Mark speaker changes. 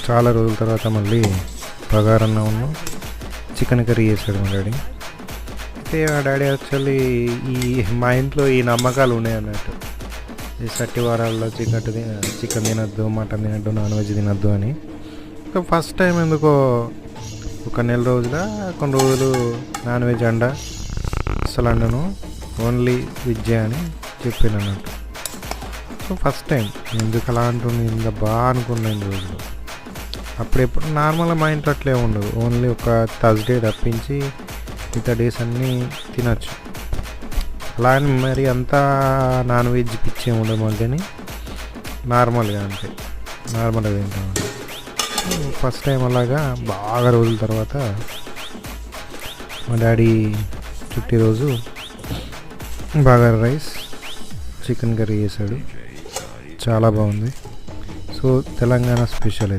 Speaker 1: చాలా రోజుల తర్వాత మళ్ళీ బగారన్నాను చికెన్ కర్రీ చేశాడు మా డాడీ. అయితే మా డాడీ యాక్చువల్లీ మా ఇంట్లో ఈ నమ్మకాలు ఉన్నాయి అన్నట్టు, ఈ సట్టి వారాల్లో చికెన్ తినద్దు, మటన్ తినద్దు, నాన్ వెజ్ తినద్దు అని. ఫస్ట్ టైం ఎందుకో ఒక నెల రోజుల కొన్ని రోజులు నాన్ వెజ్ అసలు అండను, ఓన్లీ వెజ్ అని చెప్పాను అన్నట్టు. సో ఫస్ట్ టైం ఎందుకు అలా అంటుంది ఇంత బాగా అనుకున్నాను రోజులు. అప్పుడెప్పుడు నార్మల్గా మా ఇంట్లో అట్లే ఉండదు, ఓన్లీ ఒక థర్స్డే తప్పించి మిగతా డేస్ అన్నీ తినచ్చు. అలా అని మరి అంతా నాన్ వెజ్ పిచ్చి ఉండదు మాకు, కానీ నార్మల్గా అంతే, నార్మల్గా తింటామండి. ఫస్ట్ టైం అలాగా బాగా రోజుల తర్వాత మా డాడీ రోజు బగారా రైస్ చికెన్ కర్రీ చేశాడు, చాలా బాగుంది. సో తెలంగాణ స్పెషల్ ఇది.